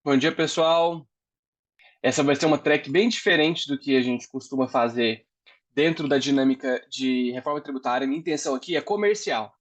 Bom dia, pessoal. Essa vai ser uma track bem diferente do que a gente costuma fazer dentro da dinâmica de reforma tributária. Minha intenção aqui é comercial,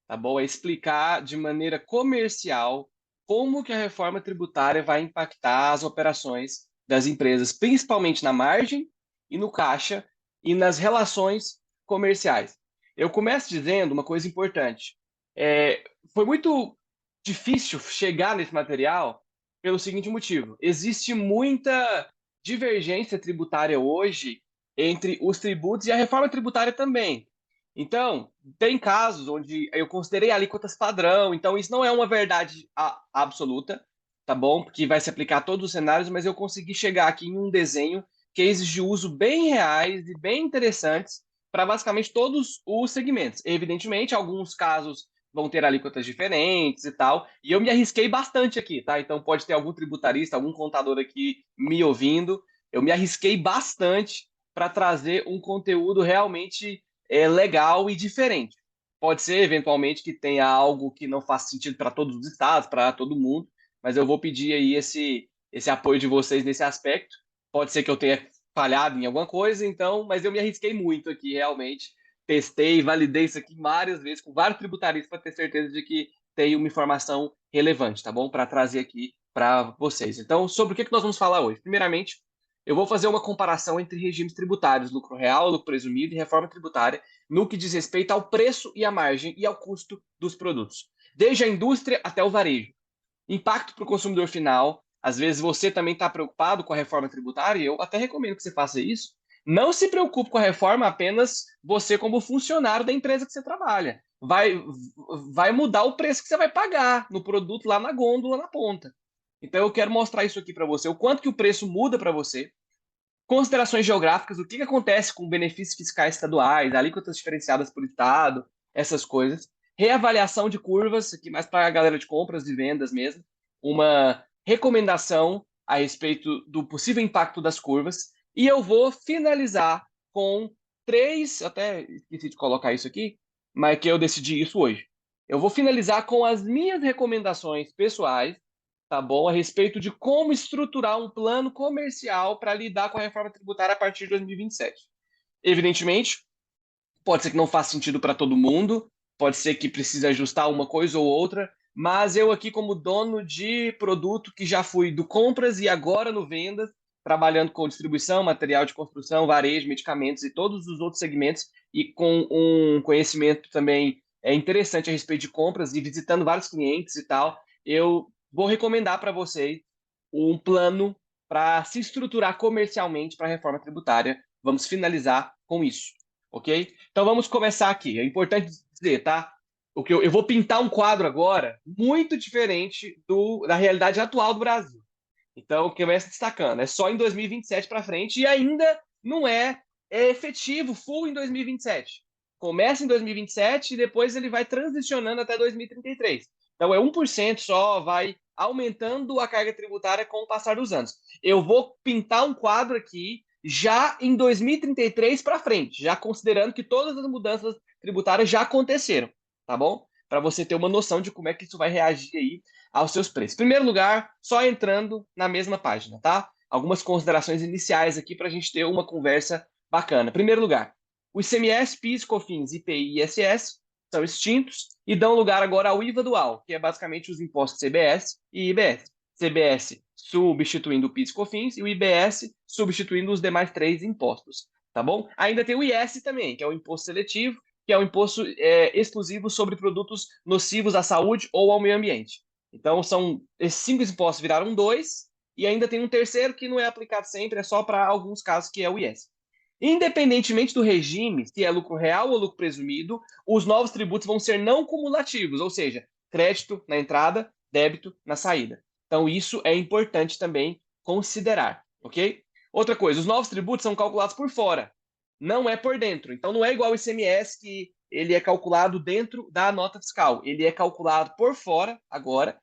tá bom? É explicar de maneira comercial como que a reforma tributária vai impactar as operações das empresas, principalmente na margem e no caixa e nas relações comerciais. Eu começo dizendo uma coisa importante. É, Foi muito difícil chegar nesse material pelo seguinte motivo: existe muita divergência tributária hoje entre os tributos e a reforma tributária também. Então, tem casos onde eu considerei alíquotas padrão, então isso não é uma verdade absoluta, tá bom? Porque vai se aplicar a todos os cenários, mas eu consegui chegar aqui em um desenho que exige uso bem reais e bem interessantes para basicamente todos os segmentos. Evidentemente, alguns casos vão ter alíquotas diferentes e tal, e eu me arrisquei bastante aqui, tá? Então pode ter algum tributarista, algum contador aqui me ouvindo. Eu me arrisquei bastante para trazer um conteúdo realmente legal e diferente. Pode ser, eventualmente, que tenha algo que não faça sentido para todos os estados, para todo mundo, mas eu vou pedir aí esse apoio de vocês nesse aspecto. Pode ser que eu tenha falhado em alguma coisa, então, mas eu me arrisquei muito aqui, realmente. Testei, validei isso aqui várias vezes com vários tributaristas para ter certeza de que tem uma informação relevante, tá bom? Para trazer aqui para vocês. Então, sobre o que nós vamos falar hoje? Primeiramente, eu vou fazer uma comparação entre regimes tributários, lucro real, lucro presumido e reforma tributária, no que diz respeito ao preço e à margem e ao custo dos produtos, desde a indústria até o varejo. Impacto para o consumidor final. Às vezes você também está preocupado com a reforma tributária, e eu até recomendo que você faça isso. Não se preocupe com a reforma apenas você como funcionário da empresa que você trabalha. Vai mudar o preço que você vai pagar no produto lá na gôndola, na ponta. Então eu quero mostrar isso aqui para você, o quanto que o preço muda para você, considerações geográficas, o que acontece com benefícios fiscais estaduais, alíquotas diferenciadas por estado, essas coisas. Reavaliação de curvas, aqui mais para a galera de compras e vendas mesmo. Uma recomendação a respeito do possível impacto das curvas. E eu vou finalizar com três, até esqueci de colocar isso aqui, mas que eu decidi isso hoje. Eu vou finalizar com as minhas recomendações pessoais, tá bom? A respeito de como estruturar um plano comercial para lidar com a reforma tributária a partir de 2027. Evidentemente, pode ser que não faça sentido para todo mundo, pode ser que precise ajustar uma coisa ou outra, mas eu aqui como dono de produto que já fui do compras e agora no vendas, trabalhando com distribuição, material de construção, varejo, medicamentos e todos os outros segmentos e com um conhecimento também interessante a respeito de compras e visitando vários clientes e tal, eu vou recomendar para vocês um plano para se estruturar comercialmente para a reforma tributária. Vamos finalizar com isso, ok? Então vamos começar aqui. É importante dizer, tá? O que eu vou pintar um quadro agora muito diferente da realidade atual do Brasil. Então, começa destacando, é só em 2027 para frente e ainda não é efetivo, full em 2027. Começa em 2027 e depois ele vai transicionando até 2033. Então, é 1% só, vai aumentando a carga tributária com o passar dos anos. Eu vou pintar um quadro aqui já em 2033 para frente, já considerando que todas as mudanças tributárias já aconteceram, tá bom? Para você ter uma noção de como é que isso vai reagir aí aos seus preços. Em primeiro lugar, só entrando na mesma página, tá? Algumas considerações iniciais aqui para a gente ter uma conversa bacana. Em primeiro lugar, o ICMS, PIS, COFINS, IPI e ISS são extintos e dão lugar agora ao IVA dual, que é basicamente os impostos CBS e IBS. CBS substituindo o PIS e COFINS e o IBS substituindo os demais três impostos, tá bom? Ainda tem o IS também, que é o imposto seletivo, que é o imposto exclusivo sobre produtos nocivos à saúde ou ao meio ambiente. Então, esses cinco impostos viraram dois, e ainda tem um terceiro que não é aplicado sempre, é só para alguns casos, que é o IS. Independentemente do regime, se é lucro real ou lucro presumido, os novos tributos vão ser não cumulativos, ou seja, crédito na entrada, débito na saída. Então, isso é importante também considerar, ok? Outra coisa, os novos tributos são calculados por fora, não é por dentro. Então, não é igual o ICMS, que ele é calculado dentro da nota fiscal. Ele é calculado por fora, agora,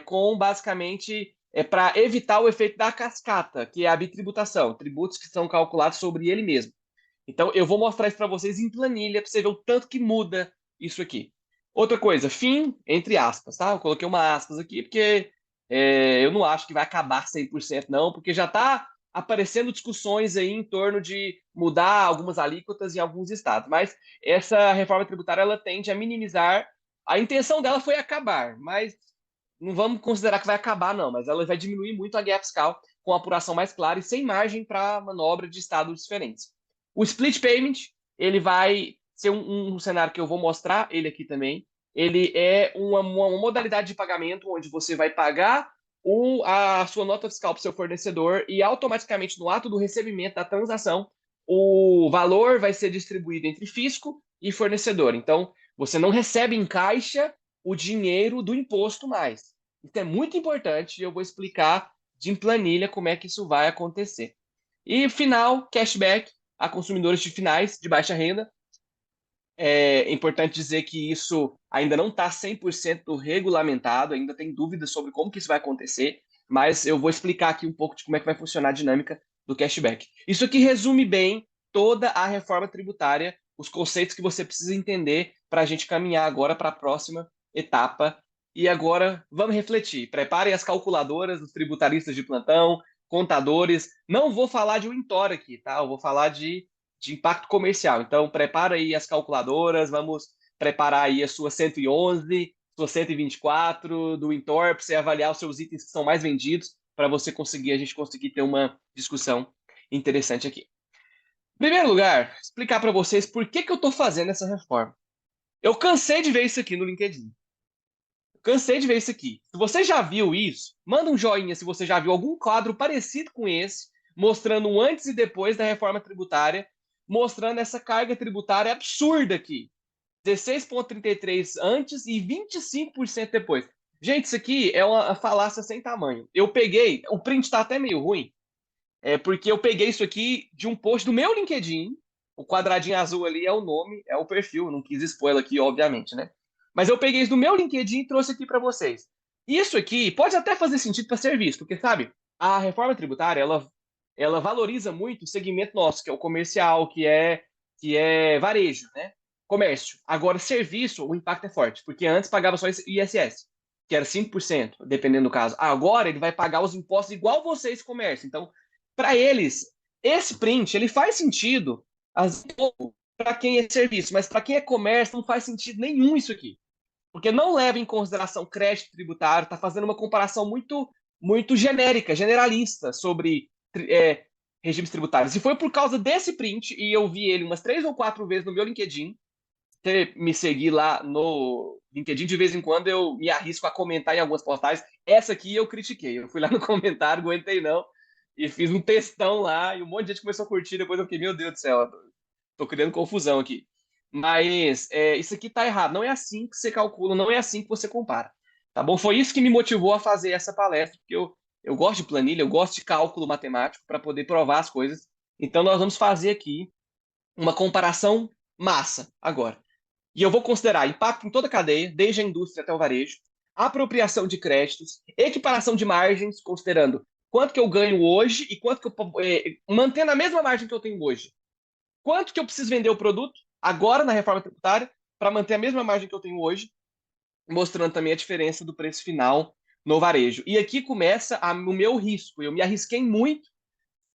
com basicamente para evitar o efeito da cascata, que é a bitributação, tributos que são calculados sobre ele mesmo. Então, eu vou mostrar isso para vocês em planilha, para você ver o tanto que muda isso aqui. Outra coisa, fim, entre aspas, tá? Eu coloquei uma aspas aqui, porque Eu não acho que vai acabar 100% não, porque já está aparecendo discussões aí em torno de mudar algumas alíquotas em alguns estados. Mas essa reforma tributária ela tende a minimizar. A intenção dela foi acabar, mas não vamos considerar que vai acabar, não. Mas ela vai diminuir muito a guerra fiscal com apuração mais clara e sem margem para manobra de estados diferentes. O split payment, ele vai ser um cenário que eu vou mostrar ele aqui também. Ele é uma modalidade de pagamento onde você vai pagar a sua nota fiscal para o seu fornecedor e automaticamente no ato do recebimento da transação, o valor vai ser distribuído entre fisco e fornecedor. Então, você não recebe em caixa o dinheiro do imposto mais. Isso é muito importante e eu vou explicar em planilha como é que isso vai acontecer. E final, cashback a consumidores de finais de baixa renda. É importante dizer que isso ainda não está 100% regulamentado, ainda tem dúvidas sobre como que isso vai acontecer, mas eu vou explicar aqui um pouco de como é que vai funcionar a dinâmica do cashback. Isso aqui resume bem toda a reforma tributária, os conceitos que você precisa entender para a gente caminhar agora para a próxima etapa. E agora vamos refletir. Preparem as calculadoras, os tributaristas de plantão, contadores. Não vou falar de Wintor aqui, tá? Eu vou falar de impacto comercial. Então, prepara aí as calculadoras, vamos preparar aí a sua 111, sua 124 do Intor, para você avaliar os seus itens que são mais vendidos, para a gente conseguir ter uma discussão interessante aqui. Em primeiro lugar, explicar para vocês por que eu estou fazendo essa reforma. Eu cansei de ver isso aqui no LinkedIn. Cansei de ver isso aqui. Se você já viu isso, manda um joinha se você já viu algum quadro parecido com esse, mostrando o antes e depois da reforma tributária, mostrando essa carga tributária absurda aqui. 16,33% antes e 25% depois. Gente, isso aqui é uma falácia sem tamanho. Eu peguei, o print está até meio ruim, porque eu peguei isso aqui de um post do meu LinkedIn. O quadradinho azul ali é o nome, é o perfil. Não quis expor ela aqui, obviamente, né? Mas eu peguei isso do meu LinkedIn e trouxe aqui para vocês. Isso aqui pode até fazer sentido para serviço, porque, sabe, a reforma tributária, ela valoriza muito o segmento nosso, que é o comercial, que é varejo, né? Comércio. Agora, serviço, o impacto é forte, porque antes pagava só ISS, que era 5%, dependendo do caso. Agora ele vai pagar os impostos igual vocês, comércio. Então, para eles, esse print ele faz sentido para quem é serviço, mas para quem é comércio não faz sentido nenhum isso aqui, porque não leva em consideração crédito tributário, está fazendo uma comparação muito genérica, generalista sobre regimes tributários. E foi por causa desse print, e eu vi ele umas 3 ou 4 vezes no meu LinkedIn. Você me seguir lá no LinkedIn, de vez em quando eu me arrisco a comentar em algumas postagens. Essa aqui eu critiquei. Eu fui lá no comentário, aguentei não, e fiz um textão lá, e um monte de gente começou a curtir. Depois eu fiquei, meu Deus do céu, tô criando confusão aqui. Mas isso aqui tá errado. Não é assim que você calcula, não é assim que você compara. Tá bom? Foi isso que me motivou a fazer essa palestra, porque eu gosto de planilha, eu gosto de cálculo matemático para poder provar as coisas. Então nós vamos fazer aqui uma comparação massa agora. E eu vou considerar impacto em toda a cadeia, desde a indústria até o varejo, apropriação de créditos, equiparação de margens, considerando quanto que eu ganho hoje e quanto que eu mantendo a mesma margem que eu tenho hoje. Quanto que eu preciso vender o produto agora na reforma tributária para manter a mesma margem que eu tenho hoje, mostrando também a diferença do preço final no varejo. E aqui começa o meu risco. Eu me arrisquei muito,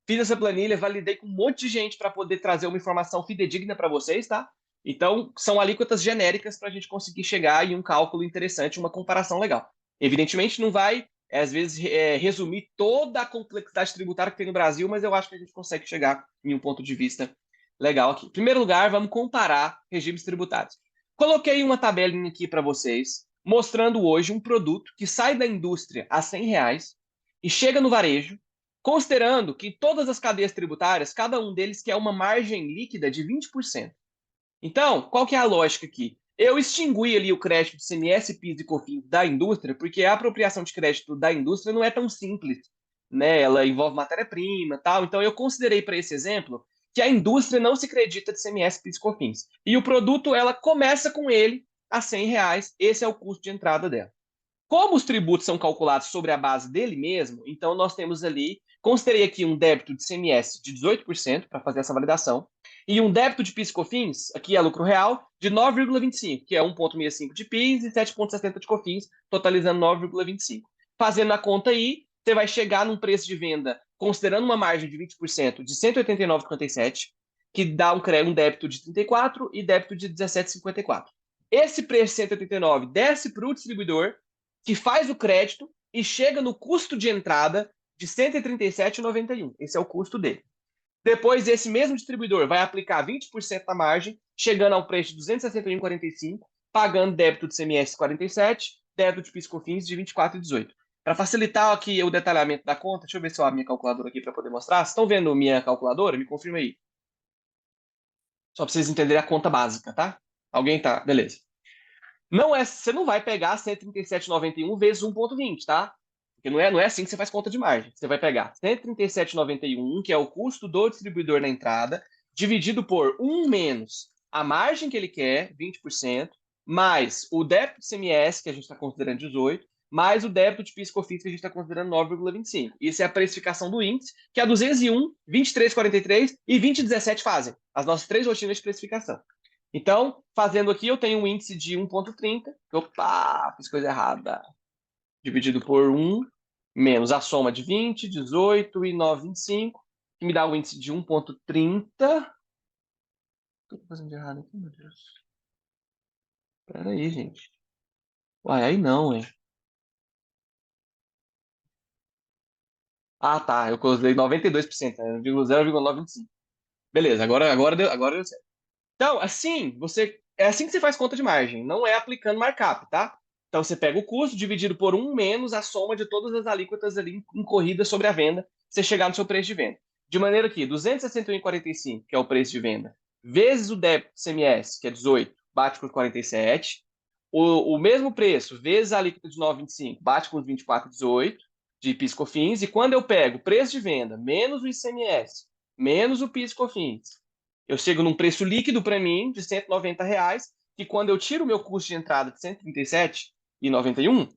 fiz essa planilha, validei com um monte de gente para poder trazer uma informação fidedigna para vocês, tá? Então, são alíquotas genéricas para a gente conseguir chegar em um cálculo interessante, uma comparação legal. Evidentemente, não vai, às vezes, resumir toda a complexidade tributária que tem no Brasil, mas eu acho que a gente consegue chegar em um ponto de vista legal aqui. Em primeiro lugar, vamos comparar regimes tributários. Coloquei uma tabelinha aqui para vocês, mostrando hoje um produto que sai da indústria a R$ 100 e chega no varejo, considerando que todas as cadeias tributárias, cada um deles quer uma margem líquida de 20%. Então, qual que é a lógica aqui? Eu extingui ali o crédito de CMS, PIS e COFINS da indústria, porque a apropriação de crédito da indústria não é tão simples, né? Ela envolve matéria-prima, tal. Então, eu considerei para esse exemplo que a indústria não se acredita de CMS, PIS e COFINS. E o produto, ela começa com ele a R$ 100, esse é o custo de entrada dela. Como os tributos são calculados sobre a base dele mesmo, então nós temos ali, considerei aqui um débito de CMS de 18% para fazer essa validação, e um débito de PIS e COFINS, aqui é lucro real, de 9,25%, que é 1,65% de PIS e 7,70% de COFINS, totalizando 9,25%. Fazendo a conta aí, você vai chegar num preço de venda, considerando uma margem de 20%, de R$ 189,57, que dá um débito de 34 e débito de 17,54. Esse preço de 189 desce para o distribuidor, que faz o crédito e chega no custo de entrada de 137,91. Esse é o custo dele. Depois, esse mesmo distribuidor vai aplicar 20% da margem, chegando ao preço de 261,45, pagando débito de CMS 47, débito de PIS/COFINS de 24,18. Para facilitar aqui o detalhamento da conta, deixa eu ver se eu abro minha calculadora aqui para poder mostrar. Vocês estão vendo minha calculadora? Me confirma aí. Só para vocês entenderem a conta básica, tá? Alguém tá? Beleza. Você não vai pegar 137,91 vezes 1,20, tá? Porque não é assim que você faz conta de margem. Você vai pegar 137,91, que é o custo do distribuidor na entrada, dividido por 1 menos a margem que ele quer, 20%, mais o débito de CMS, que a gente está considerando 18%, mais o débito de PIS/COFINS, que a gente está considerando 9,25%. Isso é a precificação do índice, que é 201, 23,43 e 20,17 fazem. As nossas três rotinas de precificação. Então, fazendo aqui, eu tenho um índice de 1,30. Opa, fiz coisa errada. Dividido por 1, menos a soma de 20, 18 e 9,25, que me dá o índice de 1,30. O que eu tô fazendo de errado aqui, meu Deus? Pera aí, gente. Uai, aí não, hein? Ah, tá. Eu usei 92%, 0,925. Beleza, agora deu certo. Então, é assim que você faz conta de margem, não é aplicando markup, tá? Então, você pega o custo dividido por 1 menos a soma de todas as alíquotas ali incorridas sobre a venda, você chegar no seu preço de venda. De maneira que 261,45, que é o preço de venda, vezes o débito CMS, que é 18, bate por 47. O mesmo preço, vezes a alíquota de 9,25, bate com os 24,18 de PIS/COFINS. E quando eu pego o preço de venda menos o ICMS, menos o PIS/COFINS, eu chego num preço líquido para mim de R$ 190, que quando eu tiro o meu custo de entrada de 137,91,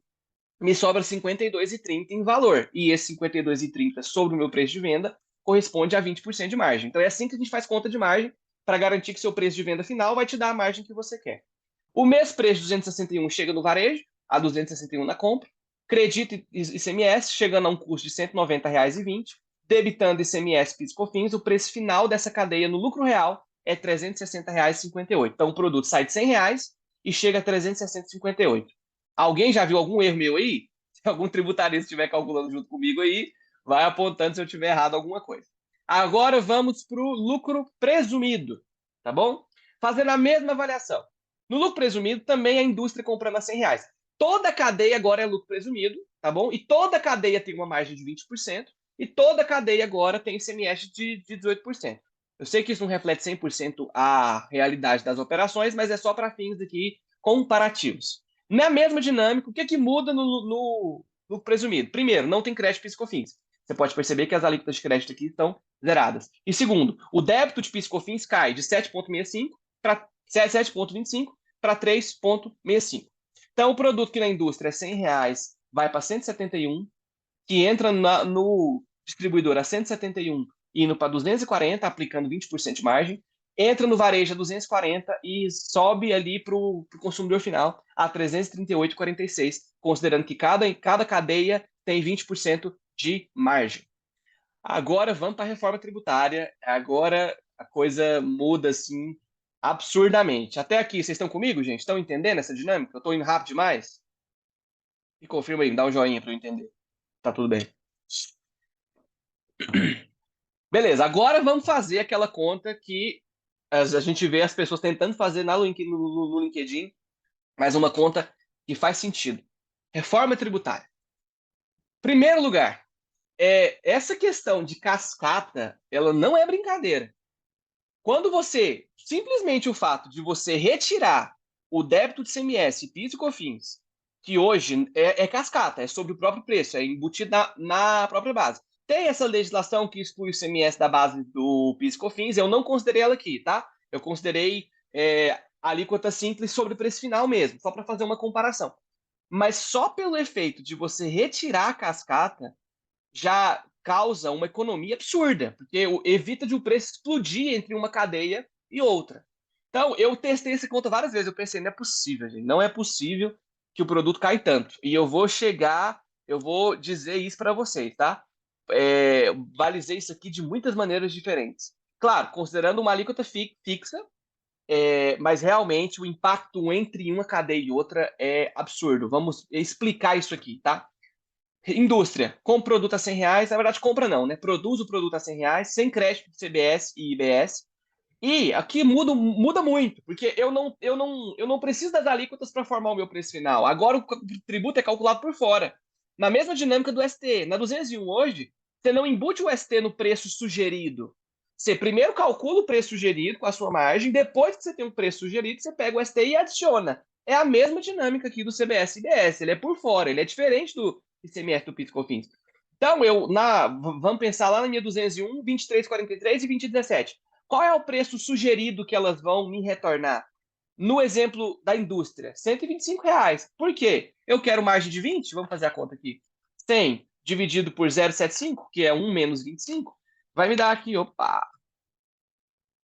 me sobra 52,30 em valor. E esse 52,30 sobre o meu preço de venda corresponde a 20% de margem. Então é assim que a gente faz conta de margem para garantir que seu preço de venda final vai te dar a margem que você quer. O mês preço de 261 chega no varejo, a 261 na compra, credita ICMS, chegando a um custo de R$ 190,20, debitando ICMS, PIS/COFINS, o preço final dessa cadeia no lucro real é R$ 360,58. Então o produto sai de R$ 100 e chega a 360,58. Alguém já viu algum erro meu aí? Se algum tributarista estiver calculando junto comigo aí, vai apontando se eu tiver errado alguma coisa. Agora vamos para o lucro presumido, tá bom? Fazendo a mesma avaliação. No lucro presumido, também a indústria comprando a R$ 100. Toda a cadeia agora é lucro presumido, tá bom? E toda a cadeia tem uma margem de 20%, e toda a cadeia agora tem ICMS de 18%. Eu sei que isso não reflete 100% a realidade das operações, mas é só para fins aqui comparativos. Na mesma dinâmica, o que muda no presumido? Primeiro, não tem crédito PIS/COFINS. Você pode perceber que as alíquotas de crédito aqui estão zeradas. E segundo, o débito de PIS/COFINS cai de 7,65 para 7,25 para 3,65. Então, o produto que na indústria é R$ 100 vai para 171, que entra no distribuidor a 171, indo para 240, aplicando 20% de margem, entra no varejo a 240 e sobe ali para o consumidor final a 338,46, considerando que cada cadeia tem 20% de margem. Agora vamos para a reforma tributária. Agora a coisa muda assim absurdamente. Até aqui, vocês estão comigo, gente? Estão entendendo essa dinâmica? Eu estou indo rápido demais? Me confirma aí, me dá um joinha para eu entender. Tá tudo bem. Beleza, agora vamos fazer aquela conta que a gente vê as pessoas tentando fazer no LinkedIn, mas uma conta que faz sentido. Reforma tributária. Primeiro lugar, essa questão de cascata, ela não é brincadeira. Quando simplesmente o fato de você retirar o débito de CMS, PIS e COFINS, que hoje é cascata, é sobre o próprio preço, é embutido na própria base. Tem essa legislação que exclui o CMS da base do PIS e COFINS, eu não considerei ela aqui, tá? Eu considerei a alíquota simples sobre o preço final mesmo, só para fazer uma comparação. Mas só pelo efeito de você retirar a cascata, já causa uma economia absurda, porque evita de o preço explodir entre uma cadeia e outra. Então, eu testei essa conta várias vezes, eu pensei, não é possível, gente, não é possível que o produto caia tanto. E eu vou chegar eu vou dizer isso para vocês, tá? Balizei isso aqui de muitas maneiras diferentes. Claro, considerando uma alíquota fixa, mas realmente o impacto entre uma cadeia e outra é absurdo. Vamos explicar isso aqui, tá? Indústria, compra produto a R$ 100, na verdade compra não, né? Produz o produto a R$ 100, sem crédito de CBS e IBS. E aqui muda muito, porque eu não preciso das alíquotas para formar o meu preço final. Agora o tributo é calculado por fora. Na mesma dinâmica do ST. Na 201 hoje, você não embute o ST no preço sugerido. Você primeiro calcula o preço sugerido com a sua margem, depois que você tem um preço sugerido, você pega o ST e adiciona. É a mesma dinâmica aqui do CBS e IBS. Ele é por fora, ele é diferente do ICMS do PIS/COFINS. Então, vamos pensar lá na minha 201, 23,43 e 2017. Qual é o preço sugerido que elas vão me retornar? No exemplo da indústria, R$ 125. Por quê? Eu quero margem de 20, vamos fazer a conta aqui. 100 dividido por 0,75, que é 1 menos 25, vai me dar aqui, opa,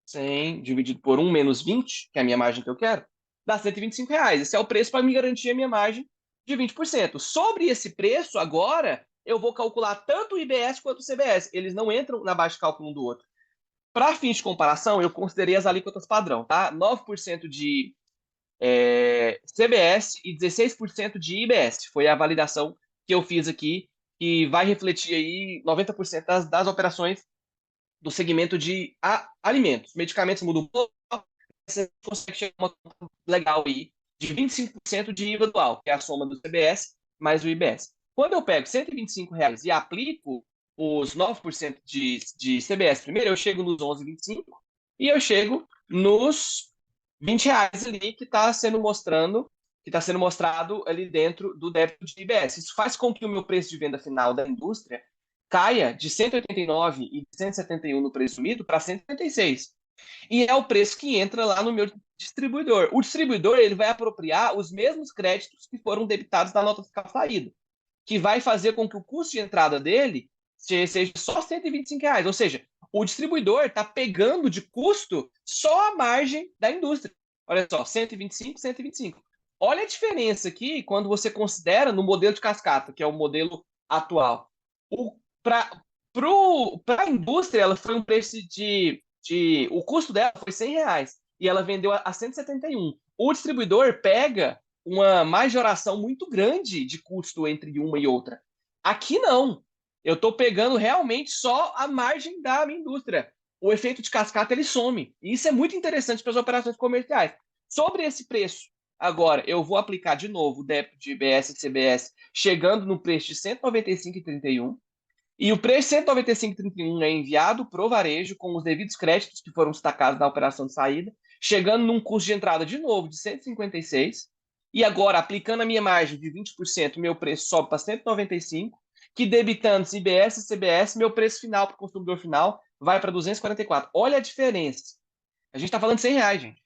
100 dividido por 1 menos 20, que é a minha margem que eu quero, dá R$ 125. Esse é o preço para me garantir a minha margem de 20%. Sobre esse preço, agora, eu vou calcular tanto o IBS quanto o CBS. Eles não entram na base de cálculo um do outro. Para fins de comparação, eu considerei as alíquotas padrão, tá? 9% de CBS e 16% de IBS. Foi a validação que eu fiz aqui, que vai refletir aí 90% das operações do segmento de alimentos. Medicamentos mudam um pouco, você consegue chegar a uma conta legal aí de 25% de IVA dual, que é a soma do CBS mais o IBS. Quando eu pego R$ 125 e aplico os 9% de CBS primeiro, eu chego nos 11,25 e eu chego nos R$ 20 ali que está sendo mostrado ali dentro do débito de IBS. Isso faz com que o meu preço de venda final da indústria caia de 189 e de 171 no presumido para 176. E é o preço que entra lá no meu distribuidor. O distribuidor ele vai apropriar os mesmos créditos que foram debitados na nota fiscal saída, que vai fazer com que o custo de entrada dele seja só R$ 125. Ou seja, o distribuidor está pegando de custo só a margem da indústria. Olha só, 125, 125. Olha a diferença aqui quando você considera no modelo de cascata, que é o modelo atual. Para a indústria, ela foi um preço o custo dela foi R$ 100 e ela vendeu a 171. O distribuidor pega uma majoração muito grande de custo entre uma e outra. Aqui não. Eu estou pegando realmente só a margem da minha indústria. O efeito de cascata ele some. E isso é muito interessante para as operações comerciais. Sobre esse preço, agora eu vou aplicar de novo o débito de IBS e CBS, chegando no preço de R$ 195,31. E o preço 195,31 é enviado para o varejo com os devidos créditos que foram destacados na operação de saída, chegando num custo de entrada de novo de 156. E agora, aplicando a minha margem de 20%, meu preço sobe para 195, que debitando IBS e CBS, meu preço final para o consumidor final vai para 244. Olha a diferença. A gente está falando de R$ 100, gente.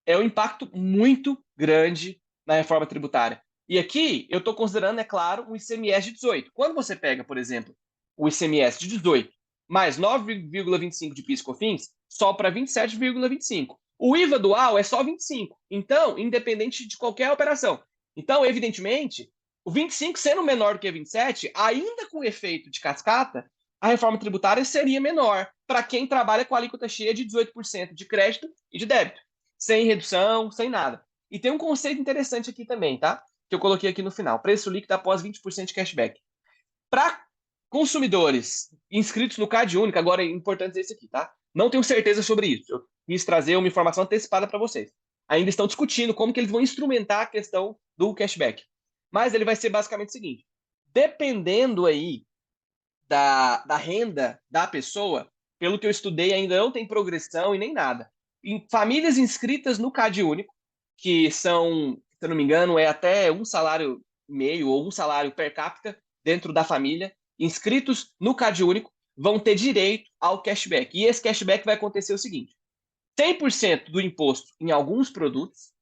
É um impacto muito grande na reforma tributária. E aqui eu estou considerando, é claro, o ICMS de 18. Quando você pega, por exemplo, o ICMS de 18 mais 9,25 de PIS/COFINS, sobe para 27,25. O IVA dual é só 25. Então, independente de qualquer operação. Então, evidentemente, o 25 sendo menor do que 27, ainda com efeito de cascata, a reforma tributária seria menor para quem trabalha com a alíquota cheia de 18% de crédito e de débito, sem redução, sem nada. E tem um conceito interessante aqui também, tá? Que eu coloquei aqui no final. Preço líquido após 20% de cashback. Para consumidores inscritos no Cade Único, agora é importante dizer isso aqui, tá? Não tenho certeza sobre isso. Eu quis trazer uma informação antecipada para vocês. Ainda estão discutindo como que eles vão instrumentar a questão do cashback. Mas ele vai ser basicamente o seguinte: dependendo aí da renda da pessoa, pelo que eu estudei, ainda não tem progressão e nem nada. Em famílias inscritas no Cade Único, que são, se eu não me engano, é até um salário e meio ou um salário per capita dentro da família, inscritos no Cade Único, vão ter direito ao cashback. E esse cashback vai acontecer o seguinte: 100% do imposto em alguns produtos,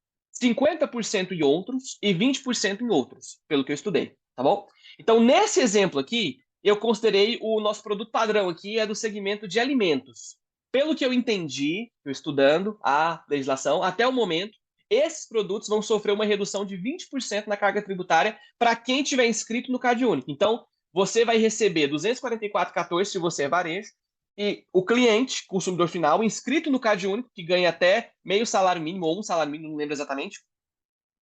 50% em outros e 20% em outros, pelo que eu estudei, tá bom? Então, nesse exemplo aqui, eu considerei o nosso produto padrão aqui é do segmento de alimentos. Pelo que eu entendi, eu estudando a legislação, até o momento, esses produtos vão sofrer uma redução de 20% na carga tributária para quem tiver inscrito no CadÚnico. Então, você vai receber 244,14 se você é varejo, e o cliente, consumidor final, inscrito no CadÚnico, que ganha até meio salário mínimo ou um salário mínimo, não lembro exatamente,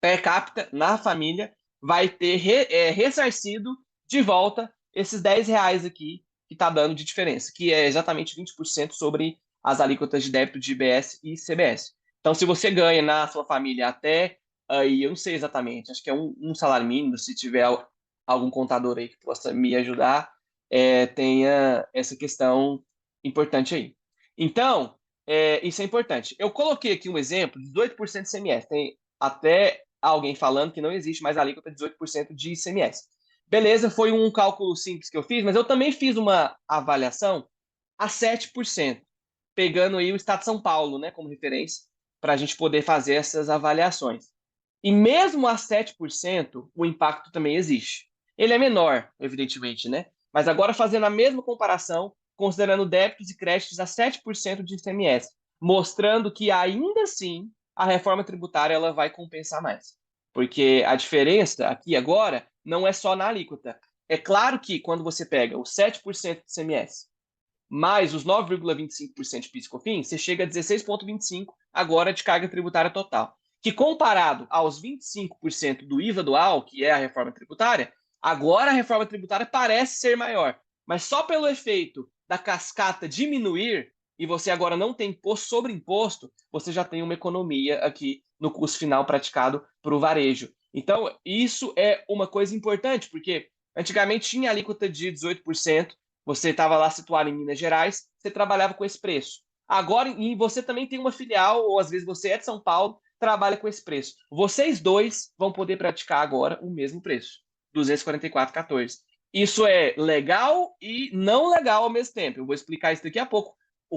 per capita na família, vai ter ressarcido de volta esses R$ 10 aqui que está dando de diferença, que é exatamente 20% sobre as alíquotas de débito de IBS e CBS. Então, se você ganha na sua família até, aí eu não sei exatamente, acho que é um salário mínimo, se tiver algum contador aí que possa me ajudar, tenha essa questão importante aí. Então, isso é importante. Eu coloquei aqui um exemplo de 18% de ICMS. Tem até alguém falando que não existe mais alíquota de 18% de ICMS. Beleza, foi um cálculo simples que eu fiz, mas eu também fiz uma avaliação a 7%, pegando aí o Estado de São Paulo, né, como referência, para a gente poder fazer essas avaliações. E mesmo a 7%, o impacto também existe. Ele é menor, evidentemente, né? Mas agora fazendo a mesma comparação, considerando débitos e créditos a 7% de ICMS, mostrando que ainda assim a reforma tributária ela vai compensar mais. Porque a diferença aqui agora não é só na alíquota. É claro que quando você pega os 7% de ICMS mais os 9,25% de PIS e COFINS, você chega a 16,25% agora de carga tributária total. Que comparado aos 25% do IVA dual, que é a reforma tributária, agora a reforma tributária parece ser maior. Mas só pelo efeito da cascata diminuir, e você agora não tem imposto sobre imposto, você já tem uma economia aqui no custo final praticado para o varejo. Então, isso é uma coisa importante, porque antigamente tinha alíquota de 18%, você estava lá situado em Minas Gerais, você trabalhava com esse preço. Agora, e você também tem uma filial, ou às vezes você é de São Paulo, trabalha com esse preço. Vocês dois vão poder praticar agora o mesmo preço, 244,14. Isso é legal e não legal ao mesmo tempo. Eu vou explicar isso daqui a pouco,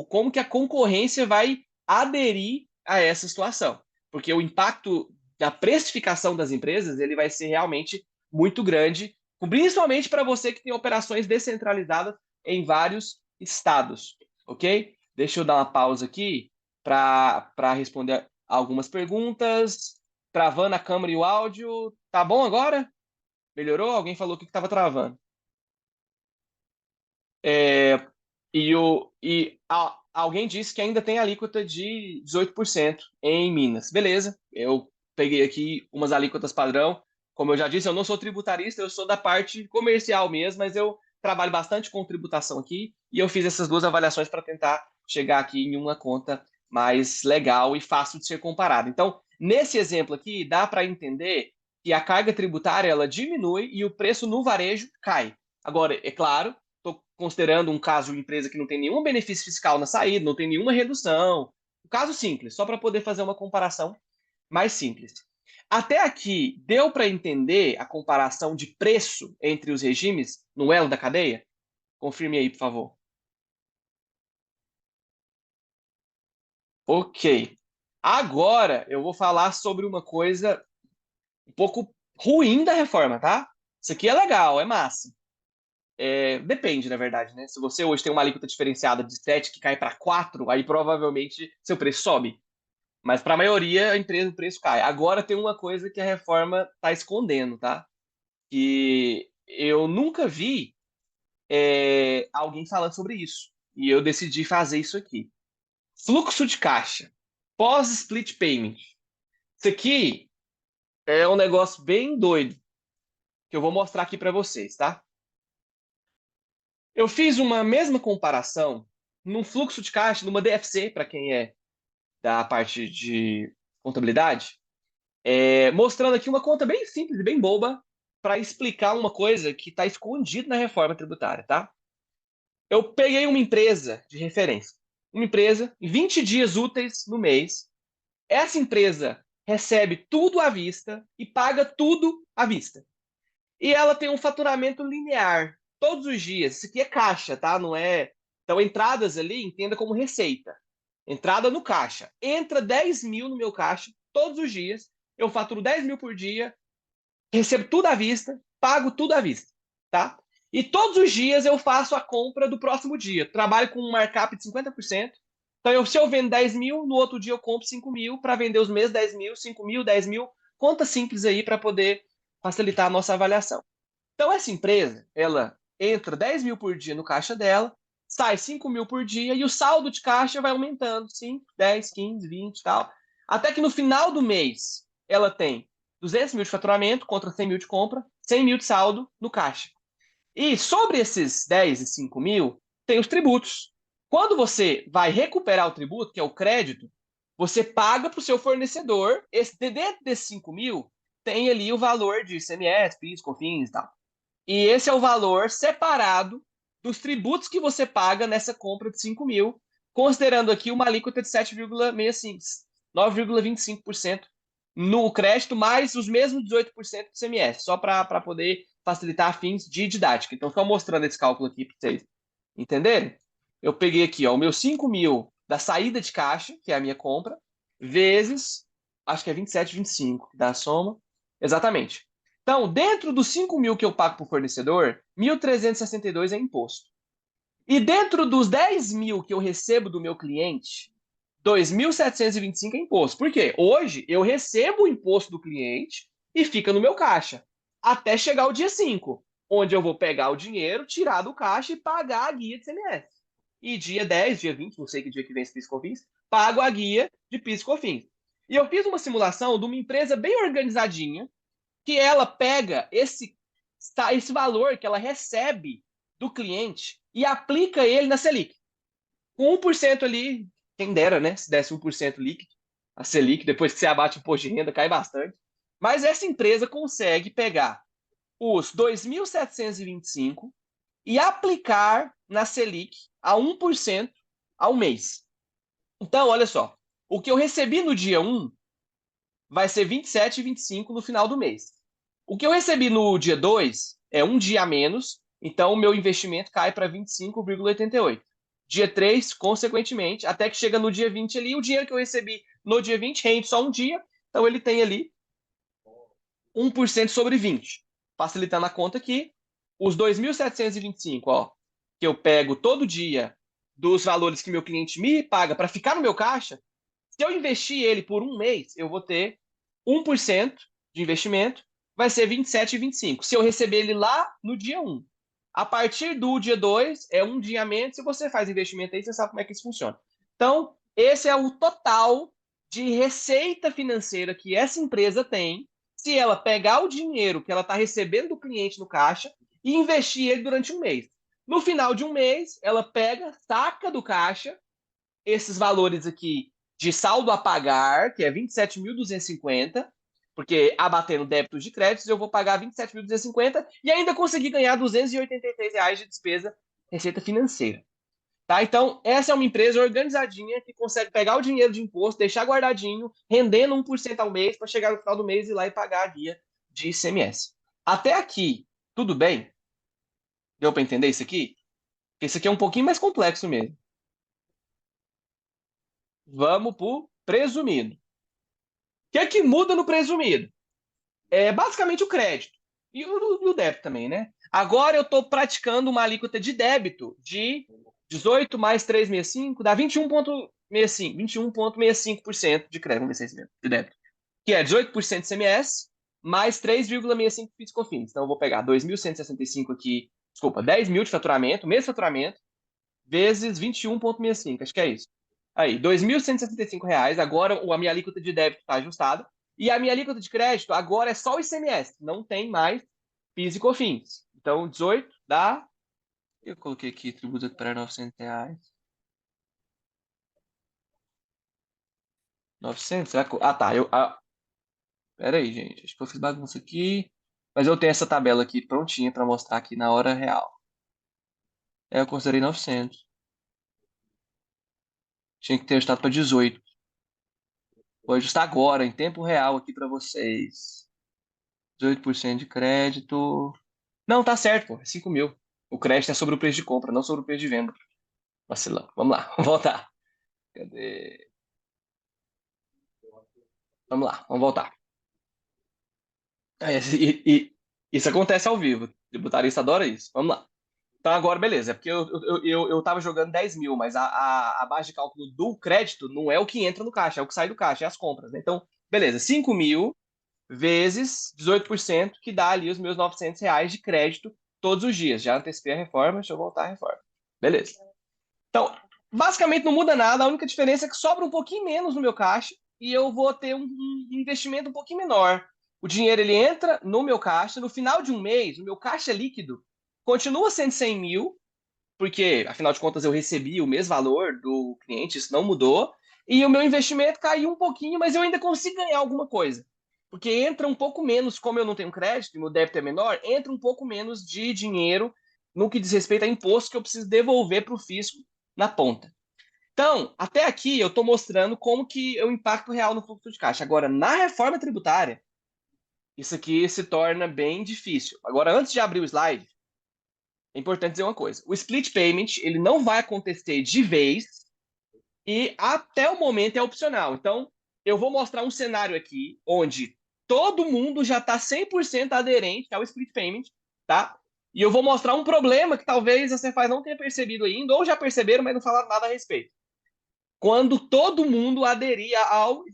como que a concorrência vai aderir a essa situação. Porque o impacto da precificação das empresas ele vai ser realmente muito grande, principalmente para você que tem operações descentralizadas em vários estados, ok? Deixa eu dar uma pausa aqui para responder algumas perguntas. Travando a câmera e o áudio. Tá bom agora? Melhorou? Alguém falou que estava travando. É, alguém disse que ainda tem alíquota de 18% em Minas. Beleza, eu peguei aqui umas alíquotas padrão. Como eu já disse, eu não sou tributarista, eu sou da parte comercial mesmo, mas eu trabalho bastante com tributação aqui e eu fiz essas duas avaliações para tentar chegar aqui em uma conta mais legal e fácil de ser comparada. Então, nesse exemplo aqui, dá para entender que a carga tributária ela diminui e o preço no varejo cai. Agora, é claro, estou considerando um caso de empresa que não tem nenhum benefício fiscal na saída, não tem nenhuma redução. Um caso simples, só para poder fazer uma comparação mais simples. Até aqui, deu para entender a comparação de preço entre os regimes no elo da cadeia? Confirme aí, por favor. Ok. Agora eu vou falar sobre uma coisa um pouco ruim da reforma, tá? Isso aqui é legal, é massa. Depende, na verdade, né? Se você hoje tem uma alíquota diferenciada de 7 que cai para 4, aí provavelmente seu preço sobe. Mas para a maioria, a empresa, o preço cai. Agora tem uma coisa que a reforma está escondendo, tá? Que eu nunca vi alguém falando sobre isso. E eu decidi fazer isso aqui. Fluxo de caixa. Pós-split payment. Isso aqui é um negócio bem doido que eu vou mostrar aqui para vocês, tá? Eu fiz uma mesma comparação num fluxo de caixa, numa DFC, para quem é da parte de contabilidade, mostrando aqui uma conta bem simples e bem boba para explicar uma coisa que está escondida na reforma tributária, tá? Eu peguei uma empresa de referência, uma empresa, 20 dias úteis no mês. Essa empresa recebe tudo à vista e paga tudo à vista. E ela tem um faturamento linear todos os dias. Isso aqui é caixa, tá? Não é. Então, entradas ali, entenda como receita. Entrada no caixa. Entra 10 mil no meu caixa todos os dias. Eu faturo 10 mil por dia, recebo tudo à vista, pago tudo à vista, tá? E todos os dias eu faço a compra do próximo dia. Trabalho com um markup de 50%. Então, se eu vendo 10 mil, no outro dia eu compro 5 mil para vender os mesmos 10 mil, 5 mil, 10 mil. Conta simples aí para poder facilitar a nossa avaliação. Então, essa empresa, ela entra 10 mil por dia no caixa dela, sai 5 mil por dia e o saldo de caixa vai aumentando, 5, 10, 15, 20 e tal. Até que no final do mês, ela tem 200 mil de faturamento contra 100 mil de compra, 100 mil de saldo no caixa. E sobre esses 10 e 5 mil, tem os tributos. Quando você vai recuperar o tributo, que é o crédito, você paga para o seu fornecedor. Dentro desses 5 mil, tem ali o valor de ICMS, PIS, COFINS e tal. E esse é o valor separado dos tributos que você paga nessa compra de 5 mil, considerando aqui uma alíquota de 7,65, 9,25% no crédito, mais os mesmos 18% do ICMS, só para poder facilitar fins de didática. Então, só mostrando esse cálculo aqui para vocês entenderem. Eu peguei aqui ó, o meu 5 mil da saída de caixa, que é a minha compra, vezes, acho que é 27, 25, que dá a soma. Exatamente. Então, dentro dos 5 mil que eu pago para o fornecedor, 1.362 é imposto. E dentro dos 10 mil que eu recebo do meu cliente, 2.725 é imposto. Por quê? Hoje eu recebo o imposto do cliente e fica no meu caixa. Até chegar o dia 5, onde eu vou pegar o dinheiro, tirar do caixa e pagar a guia de CMS. E dia 10, dia 20, não sei que dia que vem esse PIS e COFINS, pago a guia de PIS e COFINS. E eu fiz uma simulação de uma empresa bem organizadinha, que ela pega esse valor que ela recebe do cliente e aplica ele na Selic. Com 1% ali, quem dera, né? Se desse 1% líquido, a Selic, depois que você abate o imposto de renda, cai bastante. Mas essa empresa consegue pegar os 2.725 e aplicar na Selic a 1% ao mês. Então, olha só, o que eu recebi no dia 1 vai ser 27,25 no final do mês. O que eu recebi no dia 2 é um dia a menos, então o meu investimento cai para 25,88. Dia 3, consequentemente, até que chega no dia 20 ali, o dinheiro que eu recebi no dia 20 rende só um dia, então ele tem ali 1% sobre 20. Facilitando a conta aqui, os 2.725, ó, que eu pego todo dia dos valores que meu cliente me paga para ficar no meu caixa, se eu investir ele por um mês, eu vou ter 1% de investimento, vai ser 27,25. Se eu receber ele lá no dia 1. A partir do dia 2, é um dia a menos. Se você faz investimento aí, você sabe como é que isso funciona. Então, esse é o total de receita financeira que essa empresa tem se ela pegar o dinheiro que ela está recebendo do cliente no caixa e investir ele durante um mês. No final de um mês, ela pega, saca do caixa esses valores aqui de saldo a pagar, que é 27.250, porque abatendo débitos de créditos, eu vou pagar 27.250 e ainda conseguir ganhar R$ 283 de despesa receita financeira. Tá? Então, essa é uma empresa organizadinha que consegue pegar o dinheiro de imposto, deixar guardadinho, rendendo 1% ao mês, para chegar no final do mês e ir lá e pagar a guia de ICMS. Até aqui, tudo bem? Deu para entender isso aqui? Porque isso aqui é um pouquinho mais complexo mesmo. Vamos para o presumido. O que é que muda no presumido? É basicamente o crédito e o débito também, né? Agora eu estou praticando uma alíquota de débito de 18 mais 3,65 dá 21,65, 21,65% de crédito, vamos ver se é isso mesmo, de débito. Que é 18% de CMS mais 3,65% de PIS/COFINS. Então eu vou pegar 2.165 aqui, desculpa, 10 mil de faturamento, mês de faturamento, vezes 21,65, acho que é isso. Aí, R$ 2.165. Agora a minha alíquota de débito está ajustada. E a minha alíquota de crédito agora é só o ICMS. Não tem mais PIS e COFINS. Então, 18 dá. Eu coloquei aqui tributo para R$ 900. 900? Será que... Ah, tá. Pera aí, gente. Acho que eu fiz bagunça aqui. Mas eu tenho essa tabela aqui prontinha para mostrar aqui na hora real. Eu considerei 900. Tinha que ter ajustado para 18. Vou ajustar agora, em tempo real aqui para vocês. 18% de crédito. Não, tá certo, pô. É 5 mil. O crédito é sobre o preço de compra, não sobre o preço de venda. Vacilão. Vamos lá, vamos voltar. Cadê? Vamos lá, vamos voltar. Isso acontece ao vivo. O tributarista adora isso. Vamos lá. Então agora, beleza, é porque eu tava jogando 10 mil, mas a base de cálculo do crédito não é o que entra no caixa, é o que sai do caixa, é as compras, né? Então, beleza, 5 mil vezes 18%, que dá ali os meus R$ 900 de crédito todos os dias. Já antecipei a reforma, deixa eu voltar à reforma. Beleza. Então, basicamente não muda nada, a única diferença é que sobra um pouquinho menos no meu caixa e eu vou ter um investimento um pouquinho menor. O dinheiro ele entra no meu caixa, no final de um mês, o meu caixa líquido continua sendo 100 mil, porque afinal de contas eu recebi o mesmo valor do cliente, isso não mudou, e o meu investimento caiu um pouquinho, mas eu ainda consigo ganhar alguma coisa. Porque entra um pouco menos, como eu não tenho crédito e meu débito é menor, entra um pouco menos de dinheiro no que diz respeito a imposto que eu preciso devolver para o fisco na ponta. Então, até aqui eu estou mostrando como que é o impacto real no fluxo de caixa. Agora, na reforma tributária, isso aqui se torna bem difícil. Agora, antes de abrir o slide, é importante dizer uma coisa. O split payment, ele não vai acontecer de vez e até o momento é opcional. Então, eu vou mostrar um cenário aqui onde todo mundo já está 100% aderente ao split payment, tá? E eu vou mostrar um problema que talvez a Cefaz não tenha percebido ainda, ou já perceberam, mas não falaram nada a respeito. Quando todo mundo aderia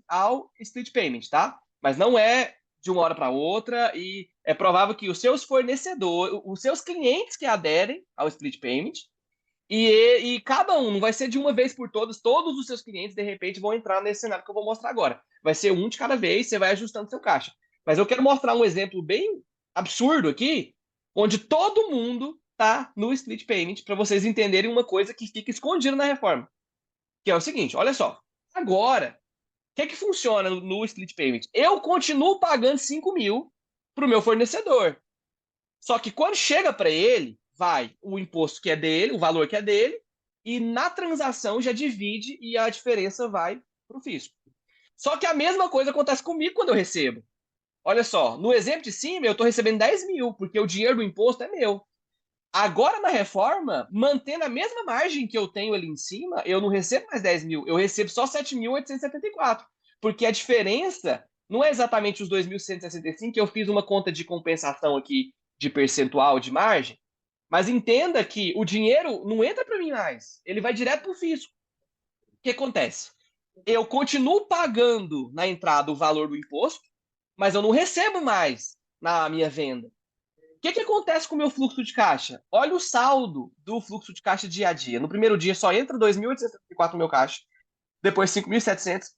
ao split payment, tá? Mas não é de uma hora para outra e é provável que os seus fornecedores, os seus clientes que aderem ao split payment, e cada um, não vai ser de uma vez por todas, todos os seus clientes de repente vão entrar nesse cenário que eu vou mostrar agora. Vai ser um de cada vez, você vai ajustando seu caixa. Mas eu quero mostrar um exemplo bem absurdo aqui, onde todo mundo tá no split payment, para vocês entenderem uma coisa que fica escondida na reforma. Que é o seguinte, olha só. Agora, o que é que funciona no split payment? Eu continuo pagando 5 mil para o meu fornecedor. Só que quando chega para ele, vai o imposto que é dele, o valor que é dele, e na transação já divide e a diferença vai para o fisco. Só que a mesma coisa acontece comigo quando eu recebo. Olha só, no exemplo de cima, eu estou recebendo 10 mil, porque o dinheiro do imposto é meu. Agora, na reforma, mantendo a mesma margem que eu tenho ali em cima, eu não recebo mais 10 mil, eu recebo só 7.874. Porque a diferença não é exatamente os 2.165, que eu fiz uma conta de compensação aqui de percentual de margem, mas entenda que o dinheiro não entra para mim mais, ele vai direto para o fisco. O que acontece? Eu continuo pagando na entrada o valor do imposto, mas eu não recebo mais na minha venda. O que acontece com o meu fluxo de caixa? Olha o saldo do fluxo de caixa dia a dia. No primeiro dia só entra 2.874 no meu caixa, depois 5.700.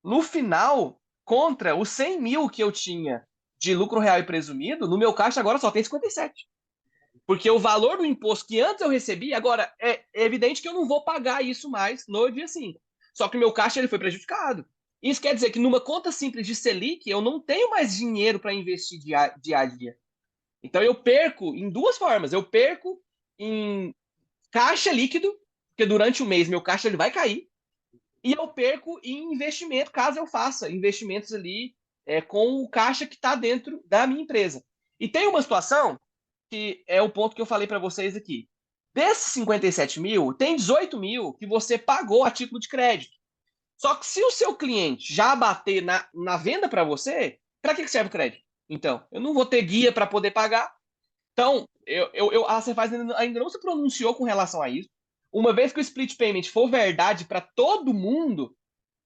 No final, contra os 100 mil que eu tinha de lucro real e presumido, no meu caixa agora só tem 57. Porque o valor do imposto que antes eu recebi, agora é evidente que eu não vou pagar isso mais no dia 5. Só que o meu caixa ele foi prejudicado. Isso quer dizer que numa conta simples de Selic, eu não tenho mais dinheiro para investir dia a dia. Então eu perco em duas formas. Eu perco em caixa líquido, porque durante o mês meu caixa ele vai cair, e eu perco em investimento, caso eu faça investimentos ali com o caixa que está dentro da minha empresa. E tem uma situação que é o ponto que eu falei para vocês aqui. Desses 57 mil, tem 18 mil que você pagou a título de crédito. Só que se o seu cliente já bater na venda para você, para que serve o crédito? Então, eu não vou ter guia para poder pagar. Então, a Cefaz ainda não se pronunciou com relação a isso. Uma vez que o split payment for verdade para todo mundo,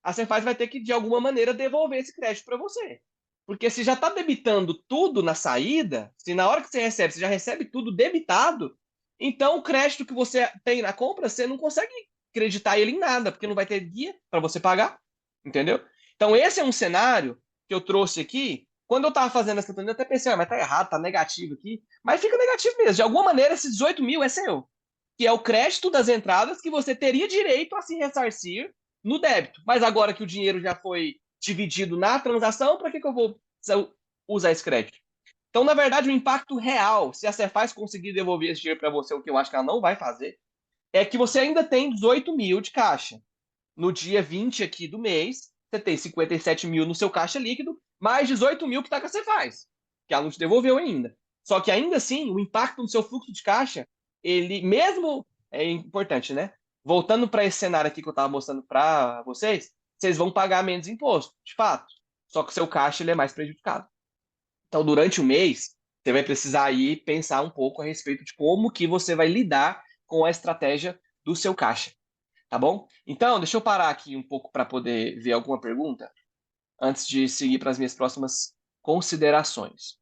a Cefaz vai ter que, de alguma maneira, devolver esse crédito para você. Porque se já está debitando tudo na saída, se na hora que você recebe, você já recebe tudo debitado, então o crédito que você tem na compra, você não consegue acreditar ele em nada, porque não vai ter guia para você pagar, entendeu? Então esse é um cenário que eu trouxe aqui. Quando eu estava fazendo essa planilha, eu até pensei, mas tá errado, tá negativo aqui. Mas fica negativo mesmo. De alguma maneira, esses 18 mil é seu. Que é o crédito das entradas que você teria direito a se ressarcir no débito. Mas agora que o dinheiro já foi dividido na transação, para que eu vou usar esse crédito? Então, na verdade, o impacto real, se a Cefaz conseguir devolver esse dinheiro para você, o que eu acho que ela não vai fazer, é que você ainda tem 18 mil de caixa. No dia 20 aqui do mês, você tem 57 mil no seu caixa líquido, mais 18 mil que está com a Cefaz, que ela não te devolveu ainda. Só que ainda assim, o impacto no seu fluxo de caixa, ele mesmo é importante, né? Voltando para esse cenário aqui que eu estava mostrando para vocês, vocês vão pagar menos imposto, de fato. Só que o seu caixa ele é mais prejudicado. Então, durante o mês, Você vai precisar aí pensar um pouco a respeito de como que você vai lidar com a estratégia do seu caixa, tá bom? Então, deixa eu parar aqui um pouco para poder ver alguma pergunta antes de seguir para as minhas próximas considerações.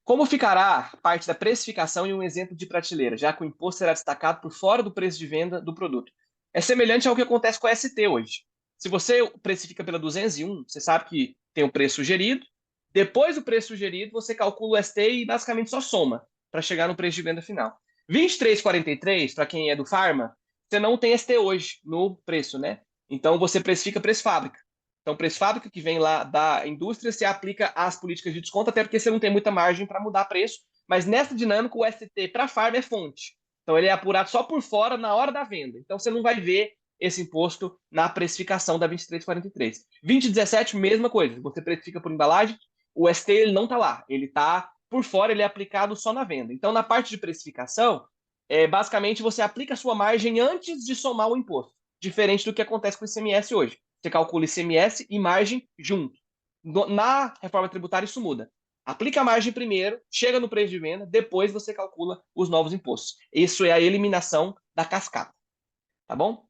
Como ficará parte da precificação em um exemplo de prateleira, já que o imposto será destacado por fora do preço de venda do produto? É semelhante ao que acontece com a ST hoje. Se você precifica pela 201, você sabe que tem o preço sugerido. Depois do preço sugerido, você calcula o ST e basicamente só soma para chegar no preço de venda final. 23,43, para quem é do Pharma, você não tem ST hoje no preço, né? Então você precifica preço fábrica. Então, preço fábrica que vem lá da indústria, você aplica as políticas de desconto, até porque você não tem muita margem para mudar preço. Mas nessa dinâmica, o ST para farm é fonte. Então, ele é apurado só por fora na hora da venda. Então, você não vai ver esse imposto na precificação da 23,43. 20,17, mesma coisa. Você precifica por embalagem, o ST ele não está lá. Ele está por fora, ele é aplicado só na venda. Então, na parte de precificação, basicamente você aplica a sua margem antes de somar o imposto. Diferente do que acontece com o ICMS hoje. Você calcula ICMS e margem junto. Na reforma tributária, isso muda. Aplica a margem primeiro, chega no preço de venda, depois você calcula os novos impostos. Isso é a eliminação da cascata. Tá bom?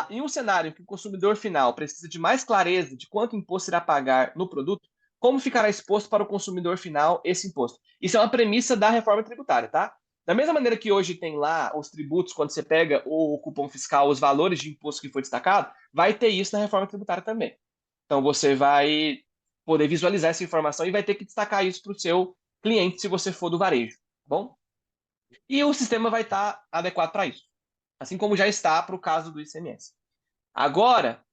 Em um cenário em que o consumidor final precisa de mais clareza de quanto imposto irá pagar no produto, como ficará exposto para o consumidor final esse imposto? Isso é uma premissa da reforma tributária, tá? Da mesma maneira que hoje tem lá os tributos, quando você pega o cupom fiscal, os valores de imposto que foi destacado, vai ter isso na reforma tributária também. Então você vai poder visualizar essa informação e vai ter que destacar isso para o seu cliente se você for do varejo, tá bom? E o sistema vai estar adequado para isso, assim como já está para o caso do ICMS. Agora,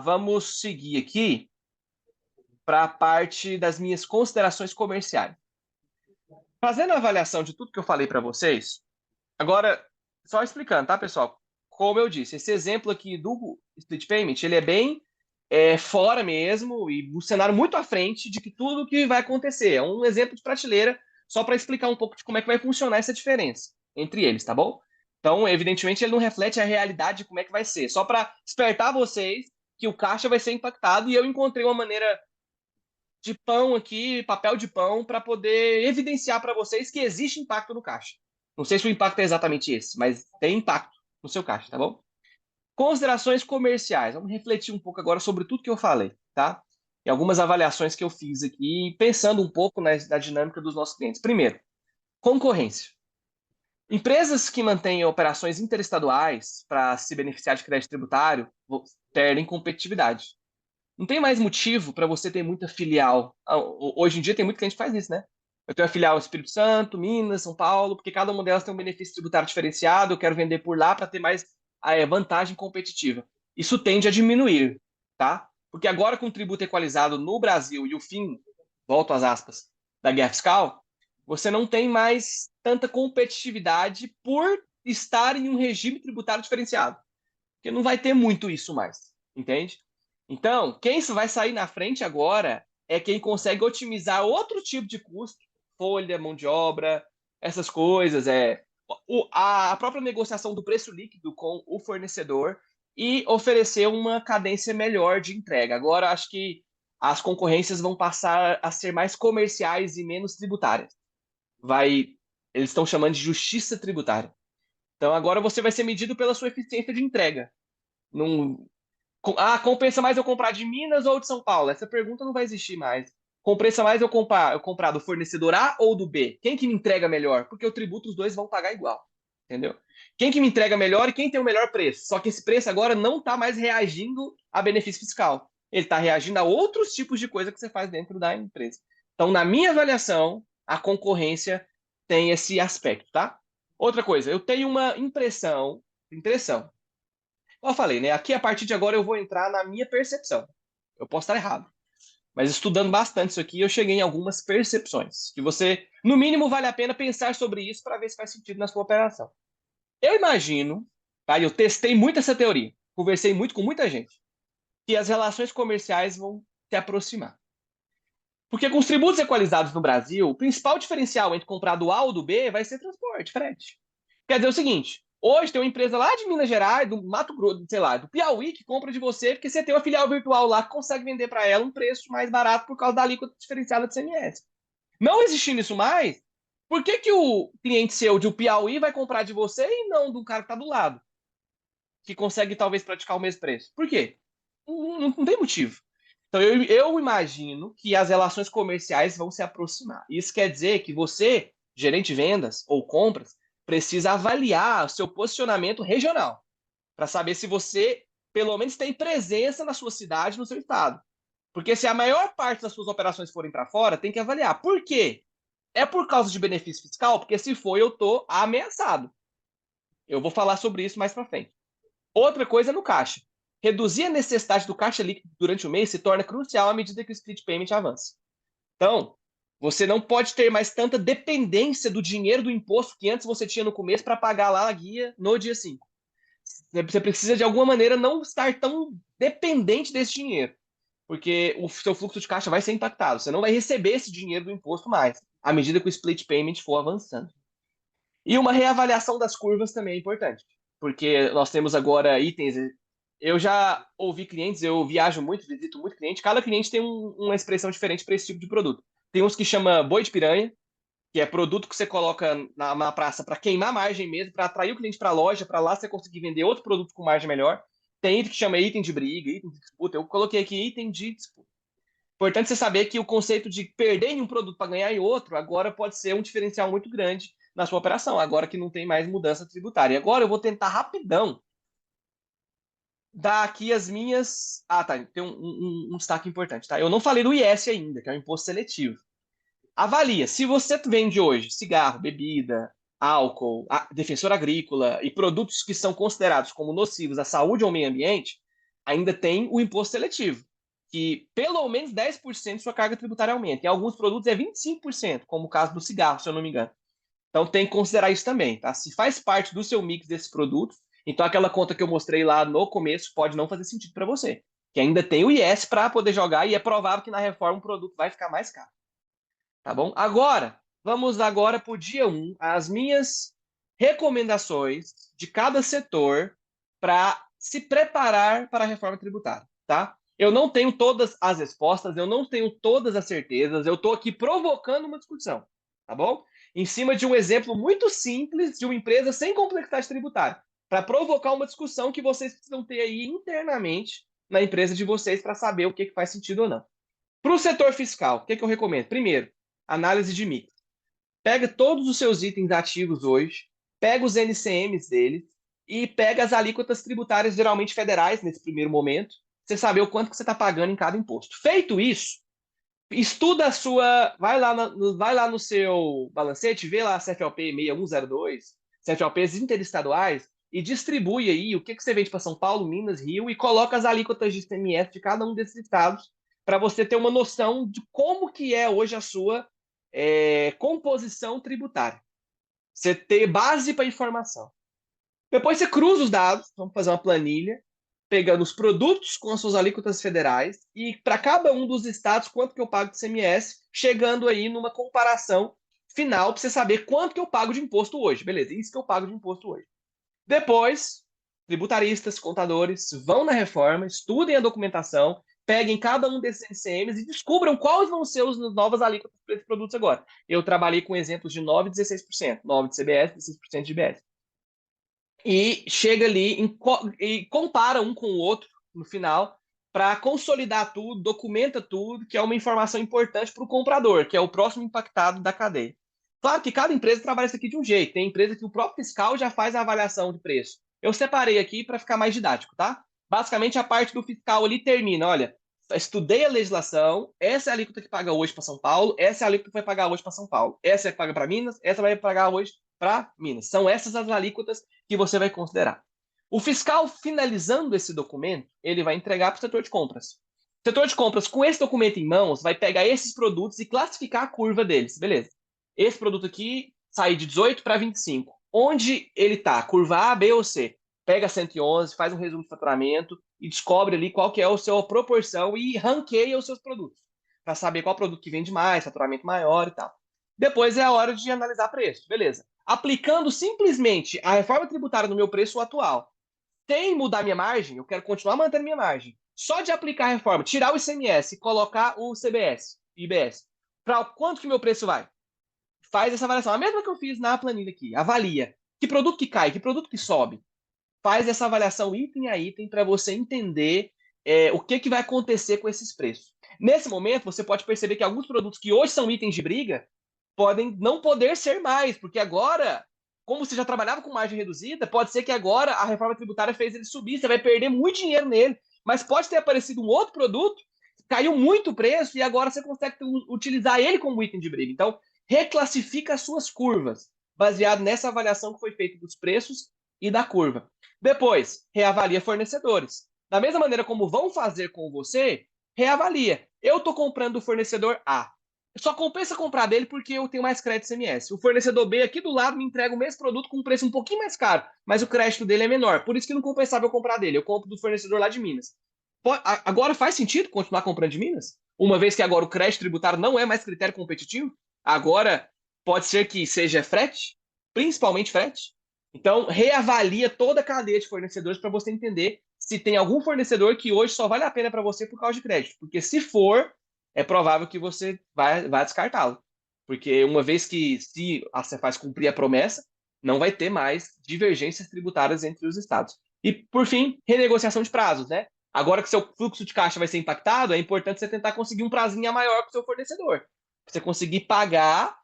vamos seguir aqui para a parte das minhas considerações comerciais. Fazendo a avaliação de tudo que eu falei para vocês, agora, só explicando, tá, pessoal? Como eu disse, esse exemplo aqui do split payment, ele é bem fora mesmo e um cenário muito à frente de que tudo que vai acontecer. É um exemplo de prateleira só para explicar um pouco de como é que vai funcionar essa diferença entre eles, tá bom? Então, evidentemente, ele não reflete a realidade de como é que vai ser. Só para despertar vocês que o caixa vai ser impactado e eu encontrei uma maneira de pão aqui, papel de pão, para poder evidenciar para vocês que existe impacto no caixa. Não sei se o impacto é exatamente esse, mas tem impacto no seu caixa, tá bom? Considerações comerciais. Vamos refletir um pouco agora sobre tudo que eu falei, tá? E algumas avaliações que eu fiz aqui, pensando um pouco na dinâmica dos nossos clientes. Primeiro, concorrência. Empresas que mantêm operações interestaduais para se beneficiar de crédito tributário perdem competitividade. Não tem mais motivo para você ter muita filial. Hoje em dia tem muito cliente que faz isso, né? Eu tenho a filial no Espírito Santo, Minas, São Paulo, porque cada uma delas tem um benefício tributário diferenciado, eu quero vender por lá para ter mais vantagem competitiva. Isso tende a diminuir, tá? Porque agora com o tributo equalizado no Brasil e o fim, volto às aspas, da guerra fiscal, você não tem mais tanta competitividade por estar em um regime tributário diferenciado. Porque não vai ter muito isso mais, entende? Então, quem vai sair na frente agora é quem consegue otimizar outro tipo de custo, folha, mão de obra, essas coisas, a própria negociação do preço líquido com o fornecedor e oferecer uma cadência melhor de entrega. Agora, acho que as concorrências vão passar a ser mais comerciais e menos tributárias. Eles estão chamando de justiça tributária. Então, agora você vai ser medido pela sua eficiência de entrega. Não, compensa mais eu comprar de Minas ou de São Paulo? Essa pergunta não vai existir mais. Compensa mais eu comprar do fornecedor A ou do B? Quem que me entrega melhor? Porque o tributo os dois vão pagar igual. Entendeu? Quem que me entrega melhor e quem tem o melhor preço? Só que esse preço agora não está mais reagindo a benefício fiscal. Ele está reagindo a outros tipos de coisa que você faz dentro da empresa. Então, na minha avaliação, a concorrência tem esse aspecto, tá? Outra coisa, eu tenho uma impressão, como eu falei, né? Aqui, a partir de agora, eu vou entrar na minha percepção. Eu posso estar errado. Mas estudando bastante isso aqui, eu cheguei em algumas percepções. Que você, no mínimo, vale a pena pensar sobre isso para ver se faz sentido na sua operação. Eu imagino, tá? Eu testei muito essa teoria. Conversei muito com muita gente. Que as relações comerciais vão se aproximar. Porque com os tributos equalizados no Brasil, o principal diferencial entre comprar do A ou do B vai ser transporte, frete. Quer dizer o seguinte, Hoje tem uma empresa lá de Minas Gerais, do Mato Grosso, sei lá, do Piauí, que compra de você, porque você tem uma filial virtual lá que consegue vender para ela um preço mais barato por causa da alíquota diferenciada de CMS. Não existindo isso mais, por que que o cliente seu de Piauí vai comprar de você e não do cara que está do lado, que consegue talvez praticar o mesmo preço? Por quê? Não tem motivo. Então eu imagino que as relações comerciais vão se aproximar. Isso quer dizer que você, gerente de vendas ou compras, precisa avaliar o seu posicionamento regional para saber se você, pelo menos, tem presença na sua cidade, no seu estado. Porque se a maior parte das suas operações forem para fora, tem que avaliar. Por quê? É por causa de benefício fiscal? Porque se for, eu estou ameaçado. Eu vou falar sobre isso mais para frente. Outra coisa é no caixa. Reduzir a necessidade do caixa líquido durante o mês se torna crucial à medida que o split payment avança. Então, você não pode ter mais tanta dependência do dinheiro do imposto que antes você tinha no começo para pagar lá a guia no dia 5. Você precisa, de alguma maneira, não estar tão dependente desse dinheiro, porque o seu fluxo de caixa vai ser impactado. Você não vai receber esse dinheiro do imposto mais, à medida que o split payment for avançando. E uma reavaliação das curvas também é importante, porque nós temos agora itens. Eu já ouvi clientes, eu viajo muito, visito muito cliente. Cada cliente tem uma expressão diferente para esse tipo de produto. Tem uns que chama boi de piranha, que é produto que você coloca na praça para queimar margem mesmo, para atrair o cliente para a loja, para lá você conseguir vender outro produto com margem melhor. Tem item que chama item de briga, item de disputa. Eu coloquei aqui item de disputa. Importante você saber que o conceito de perder em um produto para ganhar em outro agora pode ser um diferencial muito grande na sua operação, agora que não tem mais mudança tributária. E agora eu vou tentar rapidão dar aqui as minhas. Ah, tá. Tem um destaque importante, tá? Eu não falei do IS ainda, que é o imposto seletivo. Avalia, se você vende hoje cigarro, bebida, álcool, defensor agrícola e produtos que são considerados como nocivos à saúde ou ao meio ambiente, ainda tem o imposto seletivo, que pelo menos 10% de sua carga tributária aumenta. Em alguns produtos é 25%, como o caso do cigarro, se eu não me engano. Então tem que considerar isso também, tá? Se faz parte do seu mix desses produtos, então aquela conta que eu mostrei lá no começo pode não fazer sentido para você, que ainda tem o IS para poder jogar e é provável que na reforma o produto vai ficar mais caro. Tá bom? Agora, vamos agora para o dia 1, as minhas recomendações de cada setor para se preparar para a reforma tributária, tá? Eu não tenho todas as respostas, eu não tenho todas as certezas, eu estou aqui provocando uma discussão, tá bom? Em cima de um exemplo muito simples de uma empresa sem complexidade tributária, para provocar uma discussão que vocês precisam ter aí internamente na empresa de vocês para saber o que faz sentido ou não. Para o setor fiscal, o que eu recomendo? Primeiro, análise de mix. Pega todos os seus itens ativos hoje, pega os NCMs deles e pega as alíquotas tributárias, geralmente federais, nesse primeiro momento, você saber o quanto que você está pagando em cada imposto. Feito isso, estuda a sua. Vai lá no seu balancete, vê lá a CFLP 6102, CFLPs interestaduais, e distribui aí o que você vende para São Paulo, Minas, Rio, e coloca as alíquotas de ICMS de cada um desses estados, para você ter uma noção de como que é hoje a sua composição tributária. Você ter base para informação. Depois você cruza os dados, vamos fazer uma planilha, pegando os produtos com as suas alíquotas federais e para cada um dos estados quanto que eu pago de ICMS, chegando aí numa comparação final para você saber quanto que eu pago de imposto hoje. Beleza, isso que eu pago de imposto hoje. Depois, tributaristas, contadores, vão na reforma, estudem a documentação, peguem cada um desses NCMs e descubram quais vão ser as novas alíquotas para esses produtos agora. Eu trabalhei com exemplos de 9% e 16%, 9% de CBS e 16% de IBS. E chega ali e compara um com o outro no final para consolidar tudo, documenta tudo, que é uma informação importante para o comprador, que é o próximo impactado da cadeia. Claro que cada empresa trabalha isso aqui de um jeito. Tem empresa que o próprio fiscal já faz a avaliação de preço. Eu separei aqui para ficar mais didático, tá? Basicamente, a parte do fiscal ali termina. Olha, estudei a legislação, essa é a alíquota que paga hoje para São Paulo, essa é a alíquota que vai pagar hoje para São Paulo, essa é a que paga para Minas, essa vai pagar hoje para Minas. São essas as alíquotas que você vai considerar. O fiscal, finalizando esse documento, ele vai entregar para o setor de compras. O setor de compras, com esse documento em mãos, vai pegar esses produtos e classificar a curva deles. Beleza. Esse produto aqui sai de 18 para 25. Onde ele está? Curva A, B ou C? Pega 111, faz um resumo de faturamento e descobre ali qual que é a sua proporção e ranqueia os seus produtos. Para saber qual produto que vende mais, faturamento maior e tal. Depois é a hora de analisar preço. Beleza. aplicando simplesmente a reforma tributária no meu preço atual, sem mudar minha margem, eu quero continuar mantendo minha margem. Só de aplicar a reforma, tirar o ICMS e colocar o CBS, IBS, para quanto que meu preço vai? Faz essa avaliação. A mesma que eu fiz na planilha aqui. Avalia. Que produto que cai, que produto que sobe. Faz essa avaliação item a item para você entender o que vai acontecer com esses preços. Nesse momento, você pode perceber que alguns produtos que hoje são itens de briga podem não poder ser mais, porque agora, como você já trabalhava com margem reduzida, pode ser que agora a reforma tributária fez ele subir, você vai perder muito dinheiro nele, mas pode ter aparecido um outro produto, caiu muito o preço e agora você consegue utilizar ele como item de briga. Então, reclassifica as suas curvas, baseado nessa avaliação que foi feita dos preços e da curva. Depois, reavalia fornecedores. Da mesma maneira como vão fazer com você, reavalia. Eu estou comprando do fornecedor A. Só compensa comprar dele porque eu tenho mais crédito CMS. O fornecedor B aqui do lado me entrega o mesmo produto com um preço um pouquinho mais caro, mas o crédito dele é menor. Por isso que não compensava eu comprar dele. Eu compro do fornecedor lá de Minas. Agora faz sentido continuar comprando de Minas? Uma vez que agora o crédito tributário não é mais critério competitivo? Agora pode ser que seja frete, principalmente frete. Então, reavalia toda a cadeia de fornecedores para você entender se tem algum fornecedor que hoje só vale a pena para você por causa de crédito. Porque se for, é provável que você vai descartá-lo. Porque uma vez que se a Cefaz cumprir a promessa, não vai ter mais divergências tributárias entre os estados. E, por fim, renegociação de prazos, né? Agora que seu fluxo de caixa vai ser impactado, é importante você tentar conseguir um prazinho maior com o seu fornecedor. Pra você conseguir pagar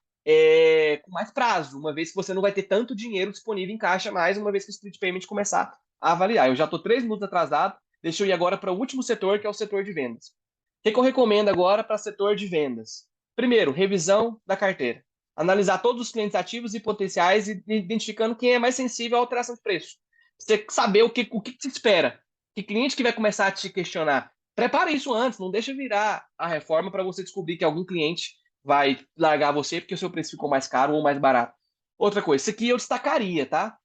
com mais prazo, uma vez que você não vai ter tanto dinheiro disponível em caixa mais, uma vez que o split payment começar a avaliar. Eu já estou 3 minutos atrasado, deixa eu ir agora para o último setor, que é o setor de vendas. O que eu recomendo agora para o setor de vendas? Primeiro, revisão da carteira. Analisar todos os clientes ativos e potenciais e identificando quem é mais sensível à alteração de preço. Você saber o que se espera. Que cliente que vai começar a te questionar. Prepare isso antes, não deixa virar a reforma para você descobrir que algum cliente vai largar você porque o seu preço ficou mais caro ou mais barato. Outra coisa, isso aqui eu destacaria, tá?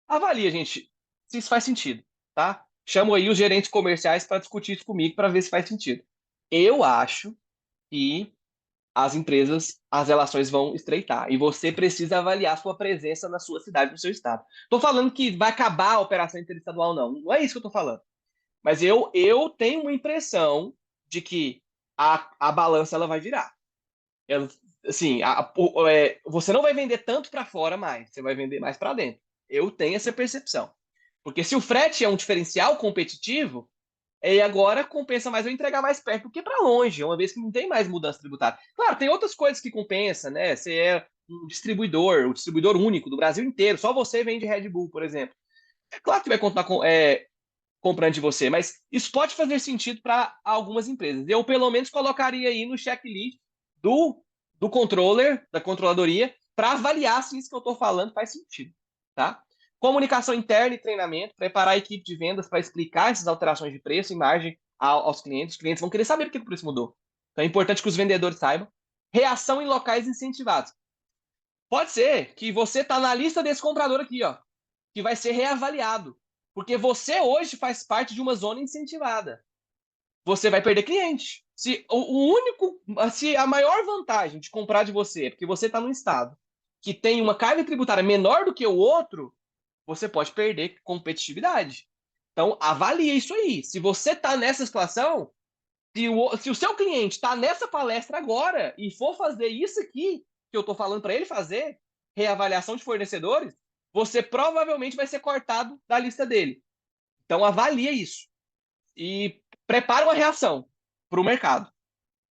Avalia, gente, se isso faz sentido, tá? Chamo aí os gerentes comerciais para discutir isso comigo para ver se faz sentido. Eu acho que as empresas, as relações vão estreitar e você precisa avaliar sua presença na sua cidade, no seu estado. Estou falando que vai acabar a operação interestadual, não. Não é isso que eu estou falando. Mas eu tenho uma impressão de que a balança ela vai virar. Ela, assim, você não vai vender tanto para fora mais, você vai vender mais para dentro. Eu tenho essa percepção. Porque se o frete é um diferencial competitivo, agora compensa mais eu entregar mais perto do que para longe, uma vez que não tem mais mudança tributária. Claro, tem outras coisas que compensa, né? Você é um distribuidor, o distribuidor único do Brasil inteiro, só você vende Red Bull, por exemplo. É claro que vai contar comprando de você, mas isso pode fazer sentido para algumas empresas. Eu, pelo menos, colocaria aí no checklist do, do controller, da controladoria, para avaliar se isso que eu estou falando faz sentido, tá? Comunicação interna e treinamento, preparar a equipe de vendas para explicar essas alterações de preço e margem aos clientes. Os clientes vão querer saber por que o preço mudou. Então é importante que os vendedores saibam. Reação em locais incentivados. Pode ser que você está na lista desse comprador aqui, ó, que vai ser reavaliado. Porque você hoje faz parte de uma zona incentivada. Você vai perder cliente. Se a maior vantagem de comprar de você é porque você está num estado que tem uma carga tributária menor do que o outro, você pode perder competitividade. Então, avalie isso aí. Se você está nessa situação, se o seu cliente está nessa palestra agora e for fazer isso aqui que eu estou falando para ele fazer, reavaliação de fornecedores, você provavelmente vai ser cortado da lista dele. Então, avalie isso e prepare uma reação para o mercado.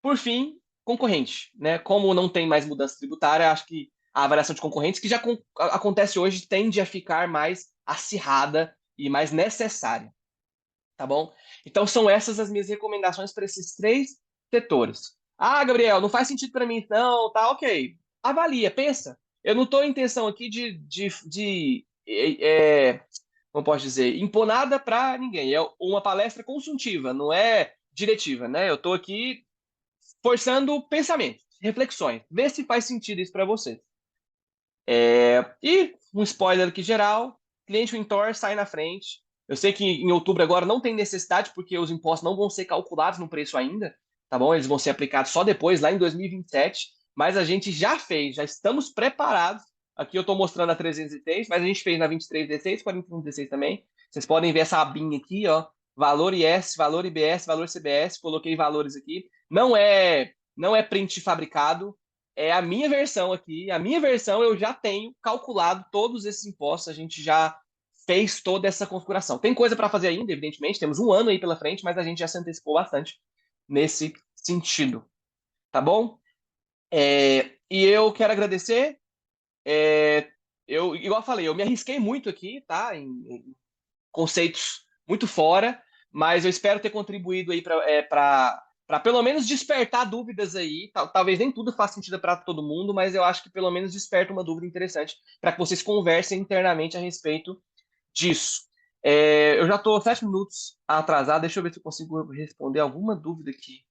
Por fim, concorrente. Né? Como não tem mais mudança tributária, acho que a avaliação de concorrentes, que já acontece hoje, tende a ficar mais acirrada e mais necessária. Tá bom? Então, são essas as minhas recomendações para esses 3 setores. Ah, Gabriel, não faz sentido para mim, não, tá, ok. Avalia, pensa. Eu não estou em intenção aqui como posso dizer, impor nada para ninguém. É uma palestra consultiva, não é diretiva, né? Eu estou aqui forçando pensamentos, reflexões. Vê se faz sentido isso para você. E um spoiler aqui geral, cliente Wintor sai na frente. Eu sei que em outubro agora não tem necessidade, porque os impostos não vão ser calculados no preço ainda, tá bom? Eles vão ser aplicados só depois, lá em 2027, mas a gente já fez, já estamos preparados Aqui eu estou mostrando a 306, mas a gente fez na 2316, 4116 também. Vocês podem ver essa abinha aqui, ó. Valor IS, valor IBS, valor CBS. Coloquei valores aqui. Não é print fabricado. É a minha versão aqui. A minha versão eu já tenho calculado todos esses impostos. A gente já fez toda essa configuração. Tem coisa para fazer ainda, evidentemente. Temos um ano aí pela frente, mas a gente já se antecipou bastante nesse sentido. Tá bom? E eu quero agradecer. Igual eu falei, eu me arrisquei muito aqui, tá? Em conceitos muito fora, mas eu espero ter contribuído aí para pelo menos despertar dúvidas aí. Talvez nem tudo faça sentido para todo mundo, mas eu acho que pelo menos desperta uma dúvida interessante para que vocês conversem internamente a respeito disso. Eu já estou 7 minutos atrasado, deixa eu ver se eu consigo responder alguma dúvida aqui.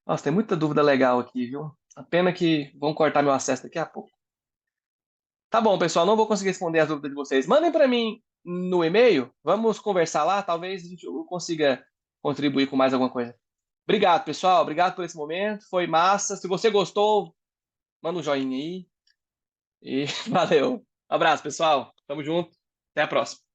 Nossa, tem muita dúvida legal aqui, viu? A pena que vão cortar meu acesso daqui a pouco. Tá bom, pessoal, não vou conseguir responder as dúvidas de vocês. Mandem para mim no e-mail, vamos conversar lá, talvez eu consiga contribuir com mais alguma coisa. Obrigado, pessoal, obrigado por esse momento, foi massa. Se você gostou, manda um joinha aí e valeu. Um abraço, pessoal. Tamo junto. Até a próxima.